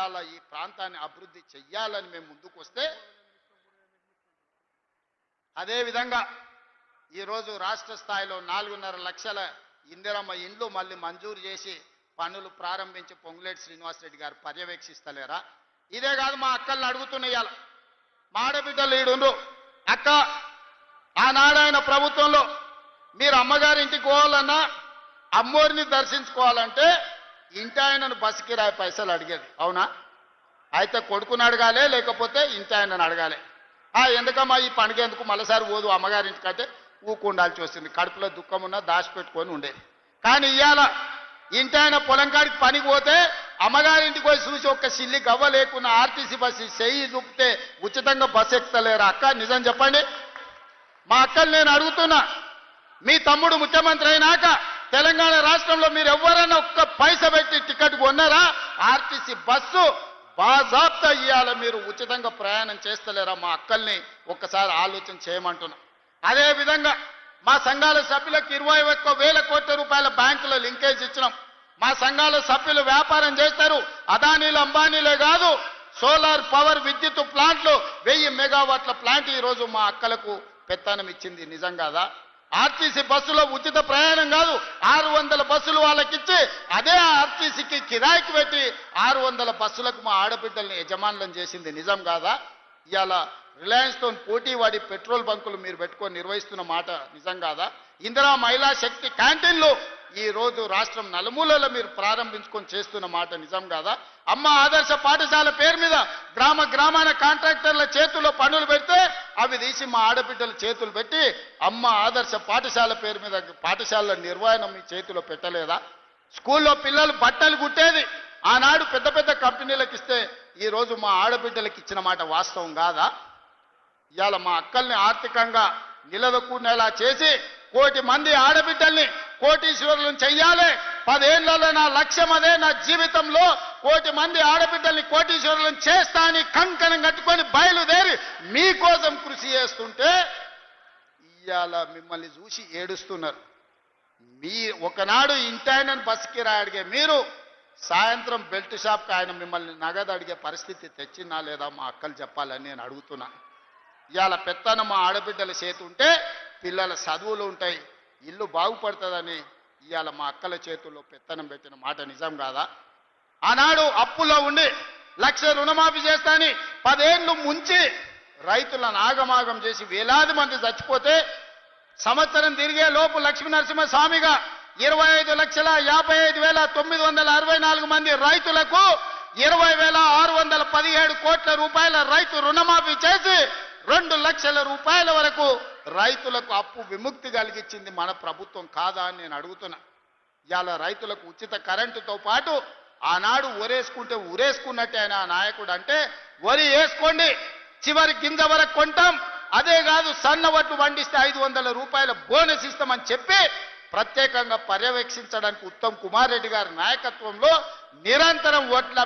ఇవాళ ఈ ప్రాంతాన్ని అభివృద్ధి చెయ్యాలని మేము ముందుకు వస్తే, అదేవిధంగా ఈరోజు రాష్ట్ర స్థాయిలో 4.5 లక్షల ఇందిరమ్మ ఇండ్లు మళ్ళీ మంజూరు చేసి పనులు ప్రారంభించి పొంగులేటి శ్రీనివాసరెడ్డి గారు పర్యవేక్షిస్తలేరా? ఇదే కాదు, మా అక్కల్ని అడుగుతున్నాయాల, మా ఆడబిడ్డలు ఈడుండ్రు, అక్క ఆనాడైన ప్రభుత్వంలో మీరు అమ్మగారింటికి పోవాలన్నా అమ్మోరిని దర్శించుకోవాలంటే ఇంటి ఆయనను బస్సు కిరాయి పైసలు అడిగేది, అవునా? అయితే కొడుకుని అడగాలి, లేకపోతే ఇంటి ఆయనను అడగాలి. ఎందుకమ్మా ఈ పండుగ ఎందుకు మళ్ళీసారి పోదు అమ్మగారింటికంటే ఊకుండాల్సి వస్తుంది, కడుపులో దుఃఖం ఉన్నా దాచిపెట్టుకొని ఉండేది. కానీ ఇవాళ ఇంటి ఆయన పొలం కాడికి పనికి పోతే అమ్మగారింటికి పోయి చూసి ఒక్క సిల్లి గవ్వ లేకున్నా ఆర్టీసీ బస్సు చెయ్యి చూపితే ఉచితంగా బస్సు ఎక్కుతలేరు. అక్క నిజం చెప్పండి. మా అక్కలు నేను అడుగుతున్నా, మీ తమ్ముడు ముఖ్యమంత్రి అయినాక తెలంగాణ రాష్ట్రంలో మీరు ఎవరైనా ఒక్క పైస పెట్టి టికెట్ కొన్నారా? ఆర్టీసీ బస్సు బాజాబ్తా ఇయ్యాల మీరు ఉచితంగా ప్రయాణం చేస్తలేరా? మా అక్కల్ని ఒక్కసారి ఆలోచన చేయమంటున్నా. అదేవిధంగా మా సంఘాల సభ్యులకు 21,000 కోట్ల రూపాయల బ్యాంకులో లింకేజ్ ఇచ్చినాం. మా సంఘాల సభ్యులు వ్యాపారం చేస్తారు, అదానీలు అంబానీలే కాదు, సోలార్ పవర్ విద్యుత్ ప్లాంట్లు 1000 మెగావాట్ల ప్లాంట్ ఈరోజు మా అక్కలకు పెత్తనం ఇచ్చింది, నిజం కాదా? ఆర్టీసీ బస్సులో ఉచిత ప్రయాణం కాదు, 600 బస్సులు వాళ్ళకిచ్చి అదే ఆర్టీసీకి కిరాయికి పెట్టి 600 బస్సులకు మా ఆడబిడ్డల్ని యజమానులను చేసింది, నిజం కాదా? ఇవాళ రిలయన్స్తో పోటీ వాడి పెట్రోల్ బంకులు మీరు పెట్టుకొని నిర్వహిస్తున్న మాట నిజం కాదా? ఇందిరా మహిళా శక్తి క్యాంటీన్లు ఈ రోజు రాష్ట్రం నలుమూలలో మీరు ప్రారంభించుకొని చేస్తున్న మాట నిజం కాదా? అమ్మ ఆదర్శ పాఠశాల పేరు మీద గ్రామాన కాంట్రాక్టర్ల చేతుల్లో పనులు పెడితే అవి తీసి మా ఆడబిడ్డల చేతులు పెట్టి అమ్మ ఆదర్శ పాఠశాల పేరు మీద పాఠశాలల నిర్వహణ మీ చేతిలో పెట్టలేదా? స్కూల్లో పిల్లలు బట్టలు కుట్టేది ఆనాడు పెద్ద పెద్ద కంపెనీలకు ఇస్తే ఈ రోజు మా ఆడబిడ్డలకు ఇచ్చిన మాట వాస్తవం కాదా? ఇవాళ మా అక్కల్ని ఆర్థికంగా నిలదొక్కునేలా చేసి 1 కోటి మంది ఆడబిడ్డల్ని కోటీశ్వరులను చెయ్యాలి. 10 ఏళ్లలో నా లక్ష్యం అదే. నా జీవితంలో 1 కోటి మంది ఆడబిడ్డల్ని కోటీశ్వరులను చేస్తా అని కంకణం కట్టుకొని బయలుదేరి మీకోసం కృషి చేస్తుంటే ఇవాళ మిమ్మల్ని చూసి ఏడుస్తున్నారు. మీ ఒకనాడు ఇంటాయనని బస్సుకి అడిగే మీరు సాయంత్రం బెల్ట్ షాప్కి ఆయన మిమ్మల్ని నగదు అడిగే పరిస్థితి తెచ్చినా లేదా? మా అక్కలు చెప్పాలని నేను అడుగుతున్నా. ఇవాళ పెత్తనం మా ఆడబిడ్డల చేతి ఉంటే పిల్లల చదువులు ఉంటాయి, ఇల్లు బాగుపడుతుందని ఇవాళ మా అక్కల చేతుల్లో పెత్తనం పెట్టిన మాట నిజం కాదా? ఆనాడు అప్పుల్లో ఉండి 1 లక్ష రుణమాఫీ చేస్తాని 10 ఏళ్ళు ముంచి రైతులను ఆగమాగం చేసి వేలాది మంది చచ్చిపోతే సంవత్సరం తిరిగే లోపు లక్ష్మీనరసింహస్వామిగా 25,55,964 మంది రైతులకు 20,617 కోట్ల రూపాయల రైతు రుణమాఫీ చేసి 2 లక్షల రూపాయల వరకు రైతులకు అప్పు విముక్తి కలిగించింది మన ప్రభుత్వం కాదా అని నేను అడుగుతున్నా. ఇవాళ రైతులకు ఉచిత కరెంటుతో పాటు ఆనాడు ఒరేసుకుంటే ఉరేసుకున్నట్టే ఆయన నాయకుడు అంటే వరి వేసుకోండి చివరి గింజ వరకు కొంటాం, అదే కాదు సన్న వడ్లు పండిస్తే 500 రూపాయల బోనస్ ఇస్తామని చెప్పి ప్రత్యేకంగా పర్యవేక్షించడానికి ఉత్తమ్ కుమార్ రెడ్డి గారి నాయకత్వంలో నిరంతరం ఓట్ల